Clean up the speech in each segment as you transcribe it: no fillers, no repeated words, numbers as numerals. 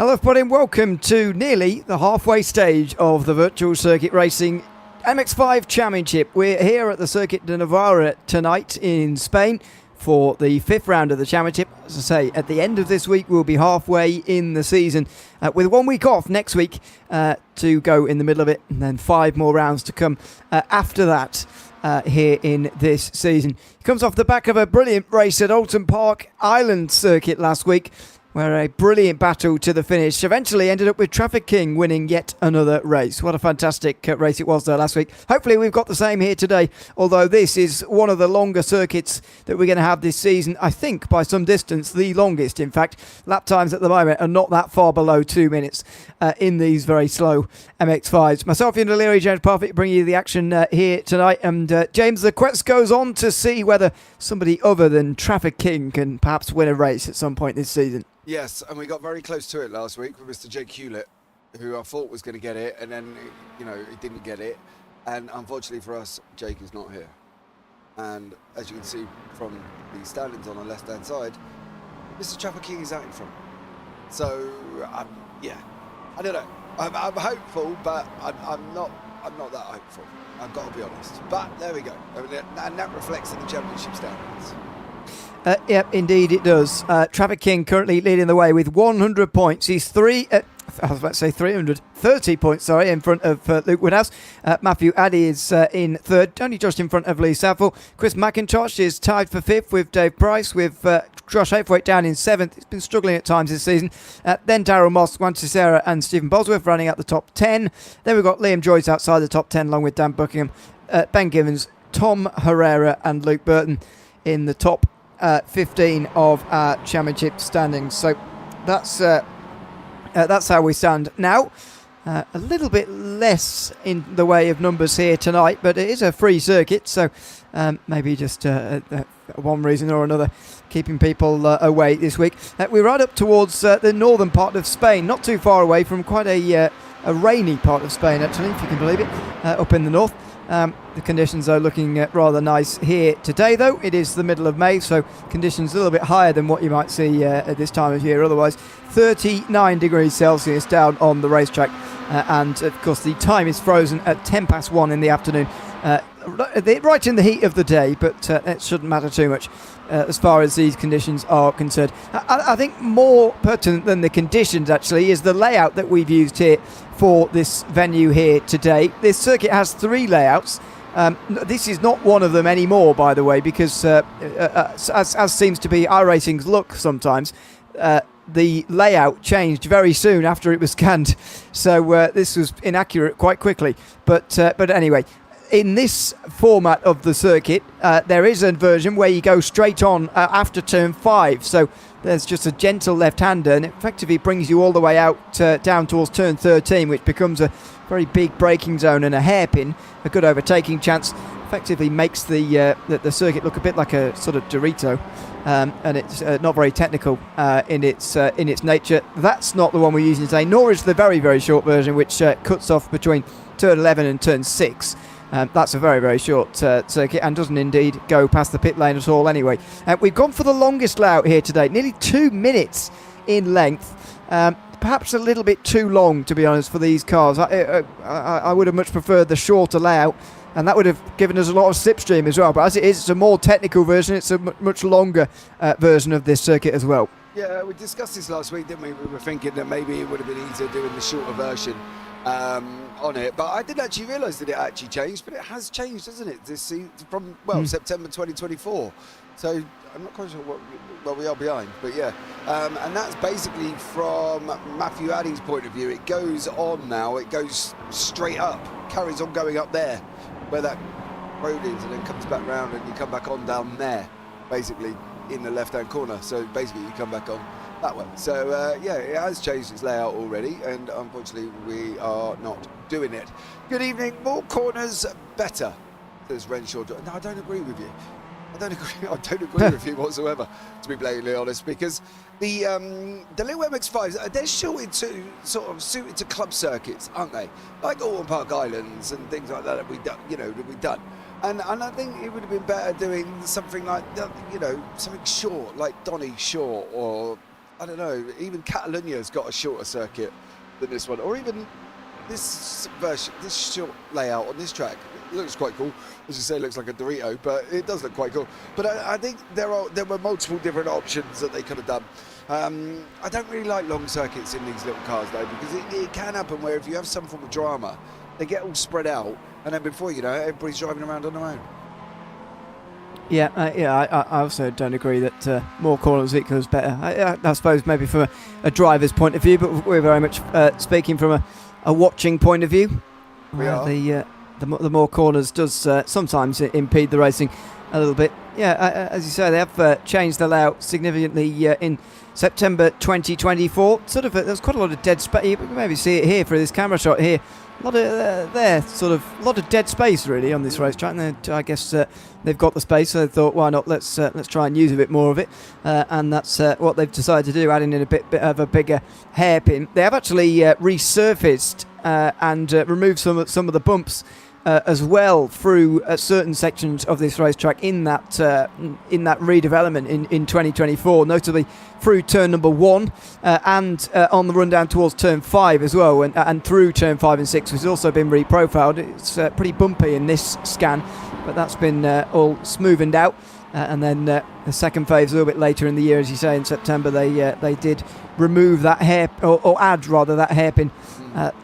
Hello everybody and welcome to nearly the halfway stage of the Virtual Circuit Racing mx5 Championship. We're here at the Circuit de Navarra tonight in Spain for the 5th round of the championship. As I say, at the end of this week we'll be halfway in the season with 1 week off next week to go in the middle of it, and then 5 more rounds to come after that. Here in this season. It comes off the back of a brilliant race at Alton Park Island Circuit last week, where a brilliant battle to the finish eventually ended up with Traffic King winning yet another race. What a fantastic race it was there last week. Hopefully we've got the same here today, although this is one of the longer circuits that we're going to have this season. I think by some distance the longest, in fact. Lap times at the moment are not that far below 2 minutes in these very slow MX5s. Myself, Ian O'Leary, James Parfitt, bringing you the action here tonight. And James, the quest goes on to see whether somebody other than Traffic King can perhaps win a race at some point this season. Yes, and we got very close to it last week with Mr. Jake Hewlett, who I thought was going to get it, and then, he didn't get it. And unfortunately for us, Jake is not here. And as you can see from the standings on the left-hand side, Mr. Traffic King is out in front. So, I don't know. I'm hopeful, but I'm not that hopeful. I've got to be honest. But there we go. And that reflects in the championship standings. Yep, indeed it does. Traffic King currently leading the way with 100 points. He's 330 points, in front of Luke Woodhouse. Matthew Addy is in third, only just in front of Lee Saville. Chris McIntosh is tied for fifth with Dave Price, with Josh Haythwaite down in seventh. He's been struggling at times this season. Then Darryl Moss, Juan Cicera and Stephen Bosworth running out the top 10. Then we've got Liam Joyce outside the top 10 along with Dan Buckingham, Ben Givens, Tom Herrera and Luke Burton in the top 15 of our championship standings. So that's how we stand now. A little bit less in the way of numbers here tonight, but it is a free circuit, so maybe just one reason or another keeping people away this week. We're right up towards the northern part of Spain, not too far away from quite a rainy part of Spain, actually, if you can believe it, up in the north. The conditions are looking rather nice here today, though. It is the middle of May, so conditions a little bit higher than what you might see at this time of year. Otherwise, 39 degrees Celsius down on the racetrack. And, of course, the time is frozen at 1:10 in the afternoon. Right in the heat of the day, but it shouldn't matter too much as far as these conditions are concerned. I think more pertinent than the conditions, actually, is the layout that we've used here for this venue here today. This circuit has 3 layouts. This is not one of them anymore, by the way, because as seems to be iRacing's look sometimes, the layout changed very soon after it was scanned, so this was inaccurate quite quickly. But anyway, in this format of the circuit, there is a version where you go straight on after turn 5. So there's just a gentle left-hander, and it effectively brings you all the way out down towards turn 13, which becomes a very big braking zone and a hairpin. A good overtaking chance. Effectively makes the circuit look a bit like a sort of Dorito, and it's not very technical in its nature. That's not the one we're using today, nor is the very, very short version, which cuts off between turn 11 and turn 6. That's a very, very short circuit and doesn't indeed go past the pit lane at all anyway. We've gone for the longest layout here today, nearly 2 minutes in length. Perhaps a little bit too long, to be honest, for these cars. I would have much preferred the shorter layout, and that would have given us a lot of slipstream as well. But as it is, it's a more technical version. It's a much longer version of this circuit as well. Yeah, we discussed this last week, didn't we? We were thinking that maybe it would have been easier doing the shorter version on it, but I didn't actually realise that it actually changed, but it has changed, hasn't it, this season, from September 2024. So I'm not quite sure what we are behind, but yeah, and that's basically from Matthew Addy's point of view. It goes on now, it goes straight up, carries on going up there where that road is, and then comes back round and you come back on down there, basically in the left hand corner. So basically you come back on that way. So yeah, it has changed its layout already, and unfortunately we are not doing it. Good evening. More corners, better, says Renshaw. No, I don't agree with you. I don't agree with you whatsoever, to be blatantly honest, because the little MX5s, they're suited to club circuits, aren't they? Like Alton Park Islands and things like that we've done. And I think it would have been better doing something like, something short, like Donny Short, or I don't know, even Catalonia's got a shorter circuit than this one, or even this version, this short layout on this track. It looks quite cool. As you say, it looks like a Dorito, but it does look quite cool. But I think there were multiple different options that they could have done. I don't really like long circuits in these little cars though, because it can happen where if you have some form of drama, they get all spread out, and then before you know it, everybody's driving around on their own. Yeah, I also don't agree that more corners equals better. I suppose maybe from a driver's point of view, but we're very much speaking from a watching point of view. We are. The more corners does sometimes impede the racing a little bit. Yeah, as you say, they have changed the layout significantly in September 2024. Sort of, there's quite a lot of dead space. You can maybe see it here for this camera shot here. A lot of a lot of dead space really on this racetrack. And I guess they've got the space, so they thought, why not? Let's try and use a bit more of it. And that's what they've decided to do, adding in a bit of a bigger hairpin. They have actually resurfaced and removed some of the bumps as well through certain sections of this racetrack in that redevelopment in 2024, notably through turn number 1 and on the run down towards turn 5 as well, and through turn 5 and 6, which has also been reprofiled. It's pretty bumpy in this scan, but that's been all smoothened out. And then the second phase a little bit later in the year, as you say, in September, they did remove that or add rather that hairpin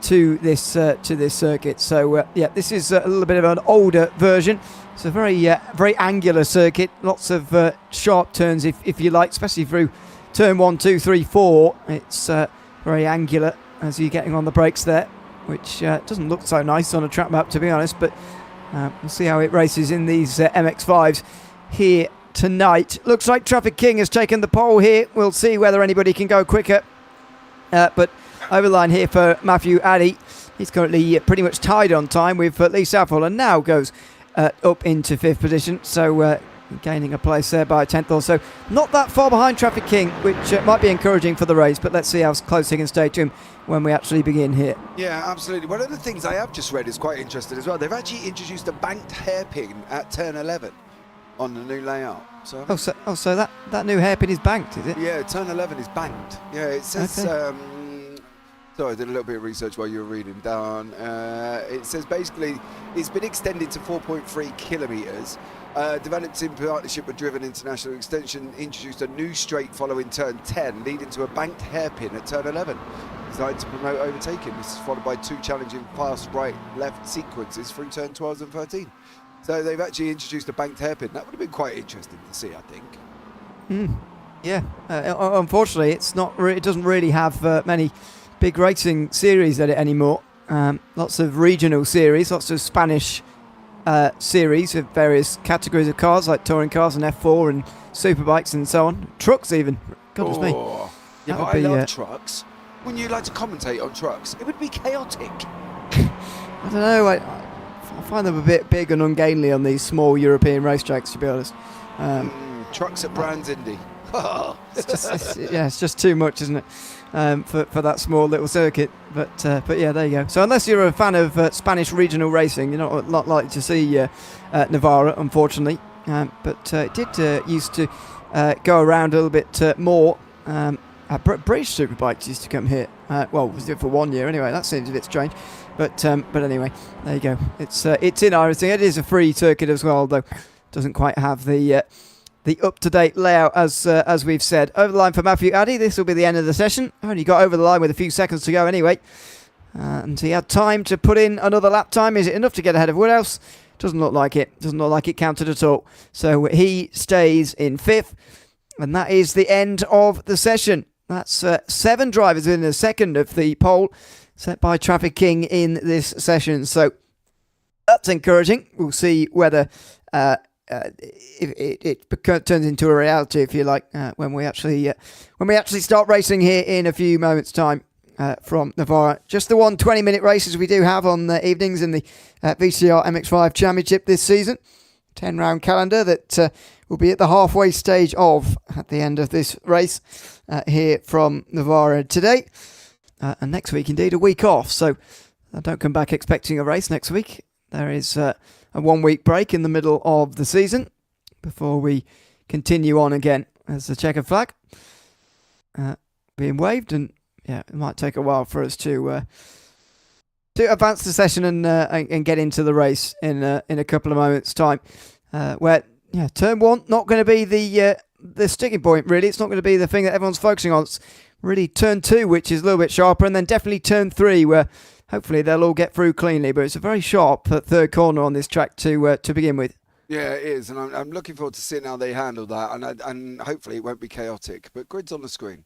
to this circuit. So this is a little bit of an older version. It's a very angular circuit. Lots of sharp turns, if you like, especially through turn 1, 2, 3, 4. It's very angular as you're getting on the brakes there, which doesn't look so nice on a track map, to be honest. But we'll see how it races in these MX5s here tonight. Looks like Traffic King has taken the pole here. We'll see whether anybody can go quicker. But overline here for Matthew Addy. He's currently pretty much tied on time with Lee Southall, and now goes up into 5th position. So gaining a place there by a 10th or so. Not that far behind Traffic King, which might be encouraging for the race, but let's see how close he can stay to him when we actually begin here. Yeah, absolutely. One of the things I have just read is quite interesting as well. They've actually introduced a banked hairpin at turn 11 on the new layout. So so that new hairpin is banked, is it? Yeah, turn 11 is banked. Yeah, it says... Okay. Sorry, I did a little bit of research while you were reading down. It says basically it's been extended to 4.3 kilometres. Developed in partnership with Driven International Extension, introduced a new straight following turn 10, leading to a banked hairpin at turn 11. Designed to promote overtaking. This is followed by 2 challenging fast right-left sequences through turn 12 and 13. So they've actually introduced a banked hairpin. That would have been quite interesting to see, I think. Yeah. Unfortunately, it's not. It doesn't really have many big racing series at it anymore. Lots of regional series, lots of Spanish series of various categories of cars, like touring cars and F4 and superbikes and so on. Trucks even. Goodness me. Yeah, but I love trucks. Wouldn't you like to commentate on trucks? It would be chaotic. I don't know. I find them a bit big and ungainly on these small European racetracks, to be honest. Trucks at Brands Indy. It's just too much, isn't it, for that small little circuit? But yeah, there you go. So unless you're a fan of Spanish regional racing, you're not likely to see Navarra, unfortunately. But it did used to go around a little bit more. British superbikes used to come here. Well, it was for 1 year anyway. That seems a bit strange. But anyway, there you go. It's in Irish. It is a free circuit as well, though doesn't quite have the up-to-date layout as we've said. Over the line for Matthew Addy. This will be the end of the session. Only got over the line with a few seconds to go anyway. And he had time to put in another lap time. Is it enough to get ahead of Woodhouse? Doesn't look like it. Doesn't look like it counted at all. So he stays in 5th. And that is the end of the session. That's 7 drivers in the second of the pole set by Traffic King in this session. So that's encouraging. We'll see whether it turns into a reality, if you like, when we actually start racing here in a few moments' time from Navarra. Just the 1 20-minute races we do have on the evenings in the VCR MX5 Championship this season. 10-round calendar that will be at the halfway stage of at the end of this race here from Navarra today. And next week, indeed, a week off. So I don't come back expecting a race next week. There is a 1 week break in the middle of the season before we continue on again as the checkered flag. being waved, and yeah, it might take a while for us to advance the session and get into the race in a couple of moments' time. Where turn 1 not going to be the sticking point, really. It's not going to be the thing that everyone's focusing on. It's really turn 2, which is a little bit sharper, and then definitely turn 3, where hopefully they'll all get through cleanly. But it's a very sharp third corner on this track to begin with. Yeah, it is, and I'm looking forward to seeing how they handle that, and hopefully it won't be chaotic. But grid's on the screen.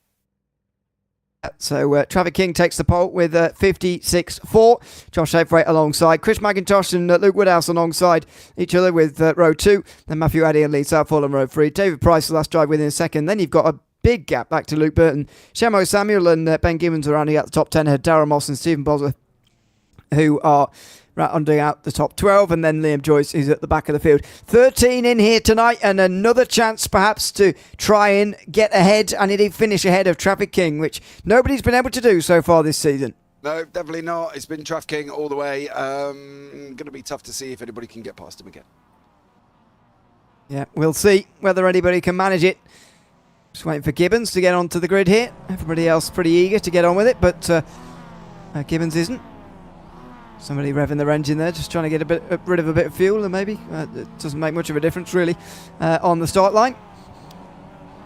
So Traffic King takes the pole with 56.4. Josh Haythwaite alongside. Chris McIntosh and Luke Woodhouse alongside each other with row 2. Then Matthew Addy and Lee Southall on row 3. David Price, the last drive within second. Then you've got a big gap back to Luke Burton. Shamo Samuel and Ben Gibbons are rounding out the top 10 ahead. Darren Moss and Stephen Bosworth, who are rounding out the top 12, and then Liam Joyce is at the back of the field. 13 in here tonight, and another chance perhaps to try and get ahead and indeed finish ahead of Traffic King, which nobody's been able to do so far this season. No, definitely not. It's been Traffic King all the way. Going to be tough to see if anybody can get past him again. Yeah, we'll see whether anybody can manage it. Just waiting for Gibbons to get onto the grid here. Everybody else pretty eager to get on with it, but Gibbons isn't. Somebody revving their engine there, just trying to get rid of a bit of fuel, and maybe it doesn't make much of a difference really on the start line.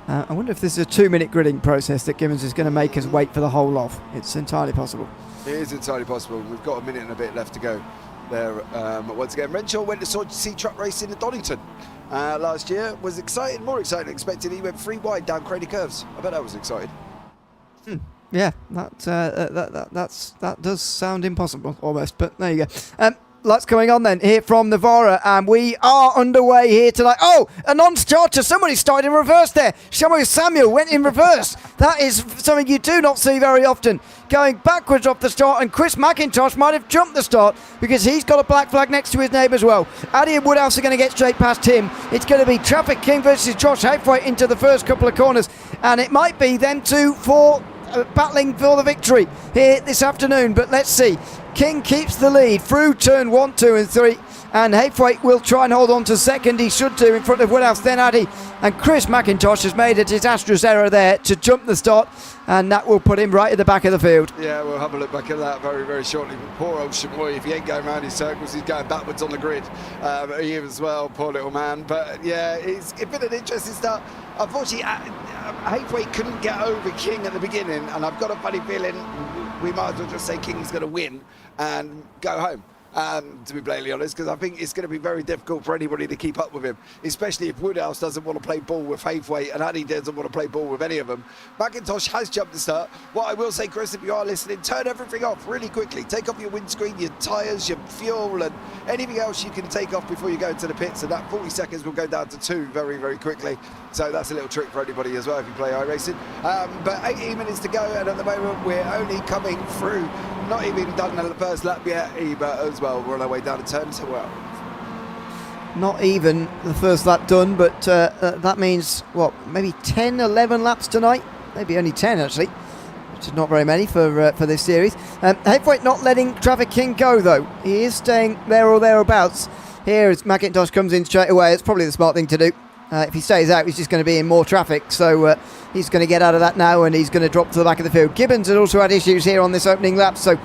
I wonder if this is a 2-minute gridding process that Gibbons is going to make us wait for the whole off. It's entirely possible. It is entirely possible. We've got a minute and a bit left to go there. Once again, Renshaw went to see truck racing at Donington last year. Was excited, more excited than expected. He went 3 wide down Crazy Curves. I bet that was exciting. Yeah, that does sound impossible almost, but there you go. Lots going on then here from Navarra, and we are underway here tonight. Oh, a non-starter. Somebody started in reverse there. Shamo Samuel went in reverse. That is something you do not see very often. Going backwards off the start, and Chris McIntosh might have jumped the start because he's got a black flag next to his name as well. Addy and Woodhouse are going to get straight past him. It's going to be Traffic King versus Josh Haythwaite into the first couple of corners, and it might be them two for battling for the victory here this afternoon, but let's see. King keeps the lead through turn 1, 2 and 3, and Haythwaite will try and hold on to second. He should do in front of Woodhouse, then Addy, and Chris McIntosh has made a disastrous error there to jump the start, and that will put him right at the back of the field. Yeah, we'll have a look back at that very, very shortly. Poor old Shamoy, if he ain't going around in circles, he's going backwards on the grid. He as well, poor little man. But yeah, it's been an interesting start. Unfortunately, Haythwaite couldn't get over King at the beginning, and I've got a funny feeling we might as well just say King's going to win and go home. To be blatantly honest, because I think it's going to be very difficult for anybody to keep up with him, especially if Woodhouse doesn't want to play ball with Haythwaite and Addy doesn't want to play ball with any of them. McIntosh has jumped the start. What I will say, Chris, if you are listening, turn everything off really quickly. Take off your windscreen, your tyres, your fuel, and anything else you can take off before you go into the pits, and that 40 seconds will go down to 2 very, very quickly. So that's a little trick for anybody as well if you play iRacing. But 18 minutes to go, and at the moment we're only coming through. Not even done the first lap yet, but as well, we're on our way down to turn 2. Well, not even the first lap done, but that means, what, maybe 10, 11 laps tonight? Maybe only 10, actually, which is not very many for this series. Haythwaite not letting Traffic King go, though. He is staying there or thereabouts. Here as McIntosh comes in straight away. It's probably the smart thing to do. If he stays out, he's just going to be in more traffic, so he's going to get out of that now, and he's going to drop to the back of the field. Gibbons had also had issues here on this opening lap, so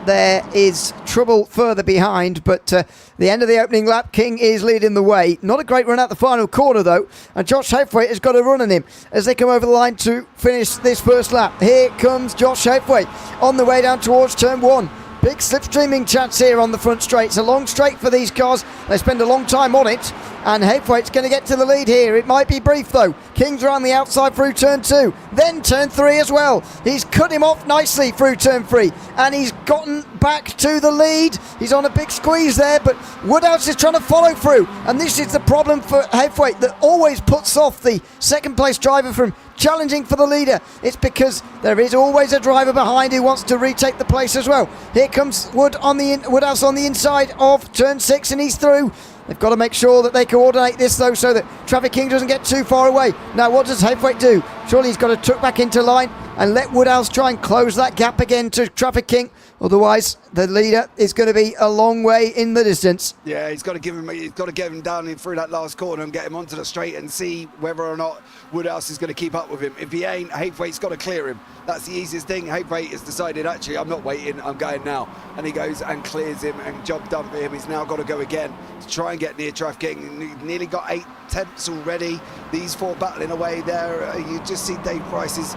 there is trouble further behind, but the end of the opening lap, King is leading the way. Not a great run out the final corner, though, and Josh Haythwaite has got a run on him as they come over the line to finish this first lap. Here comes Josh Haythwaite on the way down towards turn 1. Big slipstreaming chance here on the front straight. It's a long straight for these cars. They spend a long time on it, and Haythwaite's going to get to the lead here. It might be brief, though. King's around the outside through turn 2, then turn 3 as well. He's cut him off nicely through turn 3, and he's gotten back to the lead. He's on a big squeeze there, but Woodhouse is trying to follow through, and this is the problem for Haythwaite that always puts off the second place driver from challenging for the leader. It's because there is always a driver behind who wants to retake the place as well. Here comes Woodhouse on the inside of turn 6, and he's through. They've got to make sure that they coordinate this, though, so that Traffic King doesn't get too far away. Now, what does Haythwaite do? Surely he's got to tuck back into line and let Woodhouse try and close that gap again to Traffic King. Otherwise, the leader is going to be a long way in the distance. Yeah, he's got to get him down in through that last corner and get him onto the straight and see whether or not Woodhouse is going to keep up with him. If he ain't, Haythwaite's got to clear him. That's the easiest thing. Haythwaite has decided, actually, I'm not waiting, I'm going now. And he goes and clears him, and job done for him. He's now got to go again to try and get near Traffic King. He nearly got 8 attempts already. These 4 battling away there. You just see Dave Price's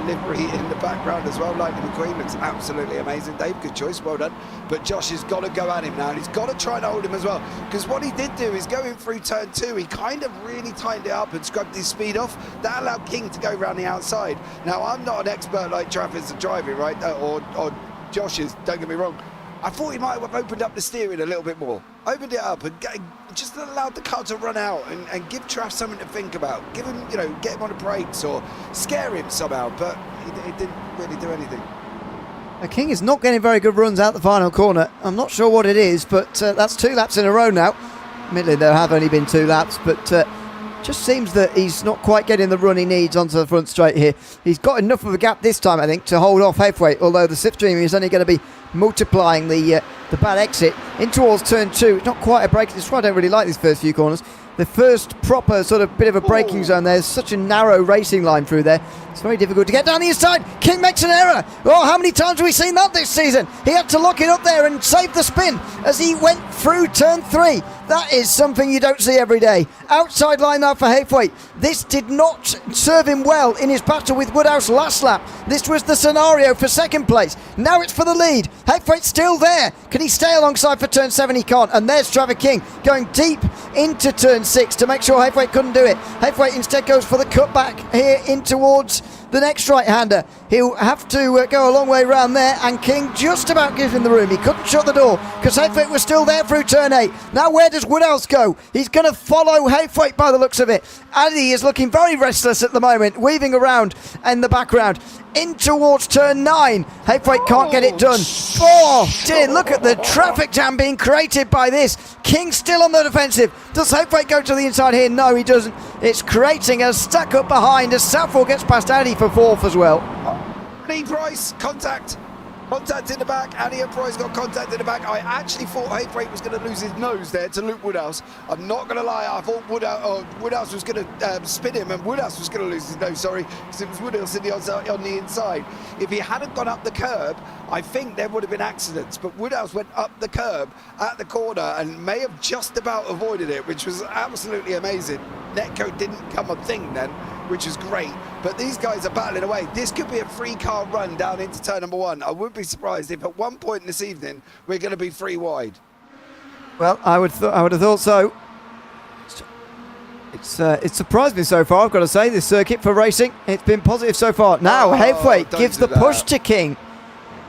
livery in the background as well. Lightning McQueen looks absolutely amazing. Dave, good choice, well done. But Josh has got to go at him now, and he's got to try and hold him as well, because what he did do is going through turn 2, he kind of really tightened it up and scrubbed his speed off. That allowed King to go around the outside. Now, I'm not an expert like Travis and driving, right, or Josh is, don't get me wrong. I thought he might have opened up the steering a little bit more. Opened it up and just allowed the car to run out and give Trav something to think about. Give him, get him on the brakes or scare him somehow, but he didn't really do anything. King is not getting very good runs out the final corner. I'm not sure what it is, but that's 2 laps in a row now. Admittedly, there have only been 2 laps, but just seems that he's not quite getting the run he needs onto the front straight here. He's got enough of a gap this time, I think, to hold off Haythwaite, although the slipstream is only going to be multiplying the bad exit in towards turn 2. It's not quite a break. This is why I don't really like these first few corners. The first proper sort of bit of a braking zone, there's such a narrow racing line through there. It's very difficult to get down the inside. King makes an error. Oh, how many times have we seen that this season? He had to lock it up there and save the spin as he went through turn 3. That is something you don't see every day. Outside line now for Haythwaite. This did not serve him well in his battle with Woodhouse last lap. This was the scenario for second place. Now it's for the lead. Haythwaite's still there. Can he stay alongside for turn 7? He can't. And there's Trevor King going deep into turn 6 to make sure Haythwaite couldn't do it. Haythwaite instead goes for the cutback here in towards the next right-hander. He'll have to go a long way around there, and King just about gives him the room. He couldn't shut the door because Haythwaite was still there through turn 8. Now where does Woodhouse go? He's going to follow Haythwaite by the looks of it. Addy is looking very restless at the moment, weaving around in the background. In towards turn 9. Haythwaite can't get it done. Oh dear, look at the traffic jam being created by this. King still on the defensive. Does Haythwaite go to the inside here? No, he doesn't. It's creating a stuck up behind as Southall gets past Addy for 4th as well. Lee Price, contact in the back. Addy and Price got contact in the back. I actually thought Haythwaite was going to lose his nose there to Luke Woodhouse. I'm not going to lie, I thought Woodhouse was going to spin him, and Woodhouse was going to lose his nose, because it was Woodhouse on the inside. If he hadn't gone up the curb, I think there would have been accidents, but Woodhouse went up the curb at the corner and may have just about avoided it, which was absolutely amazing. Netco didn't come a thing then, which is great, but these guys are battling away. This could be a 3-car run down into turn number 1. I would be surprised if at one point this evening we're going to be 3 wide. Well, I would have thought so. It's surprised me so far, I've got to say, this circuit for racing. It's been positive so far. Now Haythwaite gives the push to King.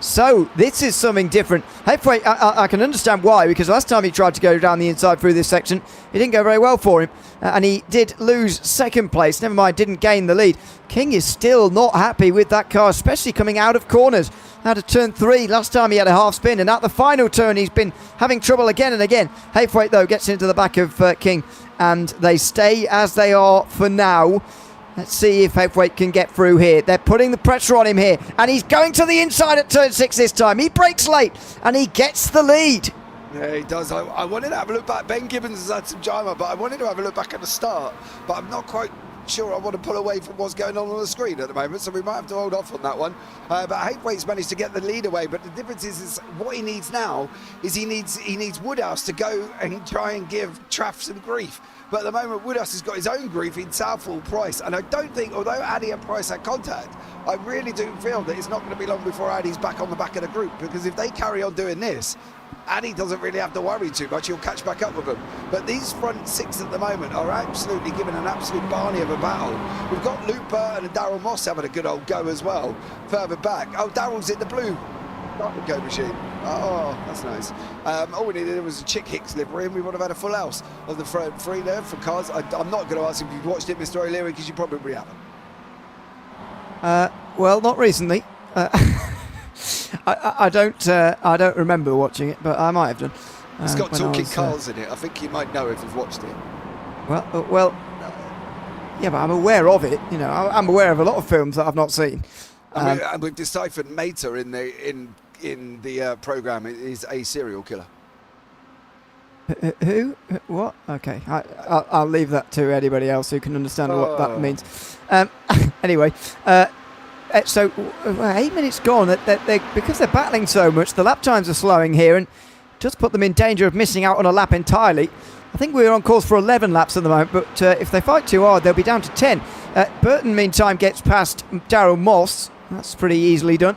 So this is something different. Haythwaite, I can understand why, because last time he tried to go down the inside through this section, it didn't go very well for him, and he did lose second place. Never mind, didn't gain the lead. King is still not happy with that car, especially coming out of corners. Out of turn 3, last time he had a half spin, and at the final turn he's been having trouble again and again. Haythwaite though gets into the back of King, and they stay as they are for now. Let's see if Haythwaite can get through here. They're putting the pressure on him here, and he's going to the inside at turn 6 this time. He brakes late, and he gets the lead. Yeah, he does. I wanted to have a look back. Ben Gibbons has had some drama, but I wanted to have a look back at the start, but I'm not quite sure I want to pull away from what's going on the screen at the moment, so we might have to hold off on that one. But Haythwaite's managed to get the lead away, but the difference is what he needs now is he needs Woodhouse to go and try and give Traff some grief. But at the moment, Woodhouse has got his own grief in Southall, Price, and I don't think, although Addy and Price had contact, I really do feel that it's not going to be long before Addy's back on the back of the group, because if they carry on doing this, Addy doesn't really have to worry too much. He'll catch back up with them. But these front 6 at the moment are absolutely giving an absolute Barney of a battle. We've got Luke Burton and Darryl Moss having a good old go as well, further back. Oh, Darryl's in the blue go machine. Oh, that's nice. All we needed was a Chick Hicks livery, and we would have had a full house of the front 3 there for cars. I'm not going to ask if you've watched it, Mr. O'Leary, because you probably haven't. Well, not recently. I don't remember watching it, but I might have done. It's got talking cars in it. I think you might know if you've watched it. Well, Yeah, but I'm aware of it. You know, I'm aware of a lot of films that I've not seen. And we've deciphered Mater in the program is a serial killer. Who? What? Okay, I'll leave that to anybody else who can understand what that means. Anyway, so 8 minutes gone. Because they're battling so much, the lap times are slowing here, and just put them in danger of missing out on a lap entirely. I think we're on course for 11 laps at the moment, but if they fight too hard, they'll be down to 10. Burton, meantime, gets past Darryl Moss. That's pretty easily done.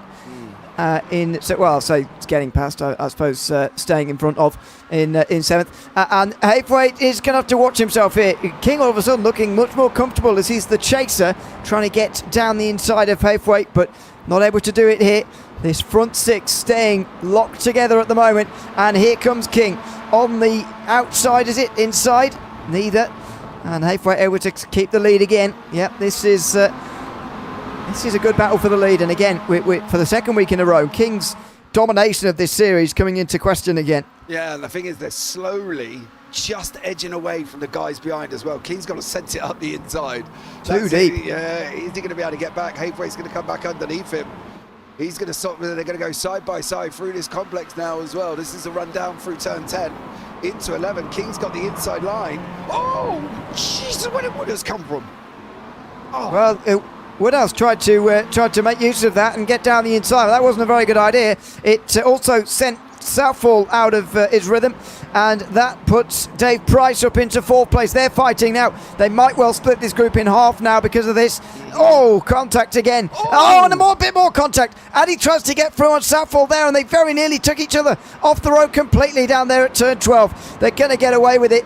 I'll say it's getting past, I suppose, staying in front of in 7th. And Haythwaite is going to have to watch himself here. King all of a sudden looking much more comfortable as he's the chaser, trying to get down the inside of Haythwaite, but not able to do it here. This front 6 staying locked together at the moment. And here comes King on the outside, is it? Inside? Neither. And Haythwaite able to keep the lead again. Yep, this is a good battle for the lead. And again, for the second week in a row, King's domination of this series coming into question again. Yeah, and the thing is, they're slowly just edging away from the guys behind as well. King's got to sense it up the inside. Too deep. Yeah, is he going to be able to get back? Haythwaite's going to come back underneath him. He's going to stop. They're going to go side by side through this complex now as well. This is a run down through turn 10 into 11. King's got the inside line. Oh, Jesus, where did Woodhouse come from? Oh. Well, Woodhouse tried to make use of that and get down the inside. That wasn't a very good idea. It also sent Southall out of his rhythm, and that puts Dave Price up into 4th place. They're fighting now. They might well split this group in half now because of this. Oh, contact again. Oh, and a bit more contact. Addy tries to get through on Southall there, and they very nearly took each other off the road completely down there at turn 12. They're going to get away with it,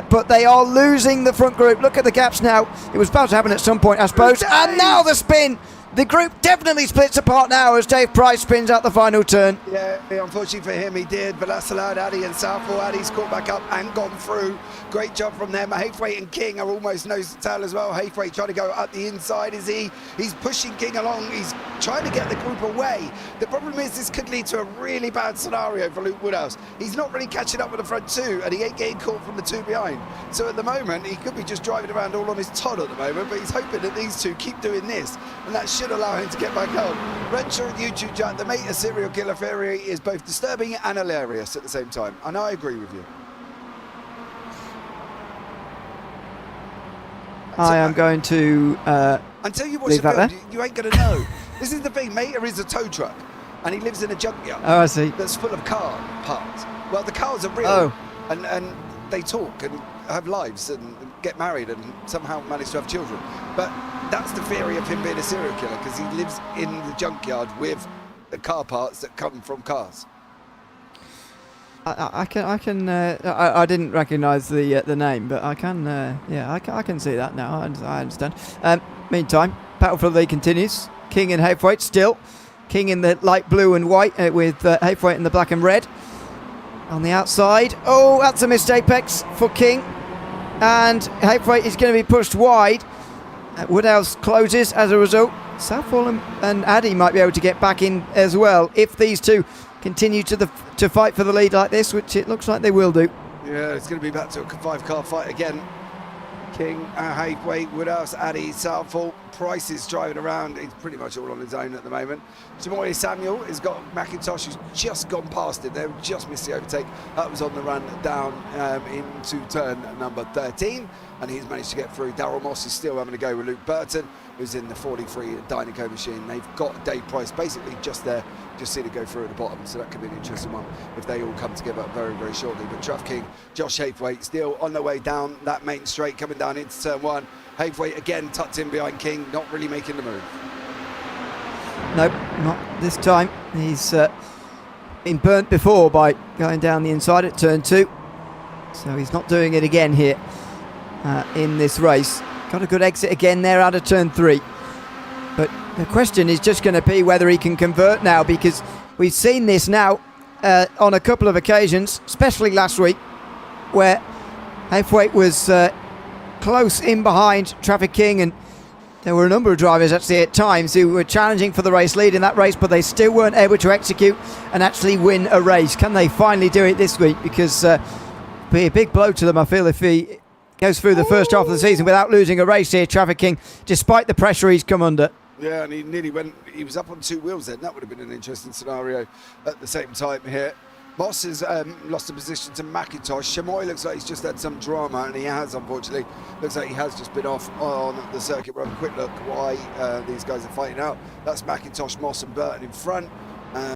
but they are losing the front group. Look at the gaps now. It was about to happen at some point, I suppose. And now the spin. The group definitely splits apart now as Dave Price spins out the final turn. Yeah, unfortunately for him, he did, but that's allowed Addy and Southall. Addy's caught back up and gone through. Great job from them. Haythwaite and King are almost nose to tail as well. Haythwaite trying to go up the inside, is he? He's pushing King along. He's trying to get the group away. The problem is this could lead to a really bad scenario for Luke Woodhouse. He's not really catching up with the front 2, and he ain't getting caught from the 2 behind. So at the moment, he could be just driving around all on his Todd at the moment, but he's hoping that these 2 keep doing this, and that should allow him to get back home. Renshaw and YouTube chat, the Mater serial killer theory is both disturbing and hilarious at the same time, and I agree with you. I am going to until you watch the film, you ain't going to know. This is the thing, Mater is a tow truck, and he lives in a junkyard. Oh, I see. That's full of car parts. Well, the cars are real, and they talk and have lives and get married and somehow manage to have children. But that's the theory of him being a serial killer, because he lives in the junkyard with the car parts that come from cars. I didn't recognise the name, but I can. I can see that now. I understand. Meantime, battle for the lead continues. King and Haythwaite still. King in the light blue and white with Haythwaite in the black and red. On the outside. Oh, that's a missed apex for King. And Haythwaite is going to be pushed wide. Woodhouse closes as a result. Southall and Addy might be able to get back in as well if these 2 continue to fight for the lead like this, which it looks like they will do. Yeah, it's going to be back to a 5-car fight again. King, Haythwaite, Woodhouse, Addy, Southall. Price is driving around. He's pretty much all on his own at the moment. Jamoy Samuel has got McIntosh, who's just gone past him. They just missed the overtake. That was on the run down into turn number 13, and he's managed to get through. Darryl Moss is still having to go with Luke Burton, who's in the 43 Dynaco machine. They've got Dave Price basically just there, just see to go through at the bottom, so that could be an interesting one if they all come together very, very shortly. But Truff King, Josh Haythwaite still on their way down that main straight, coming down into turn 1. Haythwaite again tucked in behind King, not really making the move. Nope, not this time. He's been burnt before by going down the inside at turn 2, so he's not doing it again here in this race. Got a good exit again there out of turn 3. But the question is just going to be whether he can convert now, because we've seen this now on a couple of occasions, especially last week, where Haythwaite was close in behind Traffic King, and there were a number of drivers actually at times who were challenging for the race lead in that race, but they still weren't able to execute and actually win a race. Can they finally do it this week? Because it'd be a big blow to them, I feel, if Goes through the first half of the season without losing a race here, Trafficking, despite the pressure he's come under. Yeah, and he nearly went, he was up on 2 wheels then. That would have been an interesting scenario at the same time here. Moss has lost a position to McIntosh. Chamoy looks like he's just had some drama, and he has, unfortunately. Looks like he has just been off on the circuit. We'll have a quick look why these guys are fighting out. That's McIntosh, Moss and Burton in front.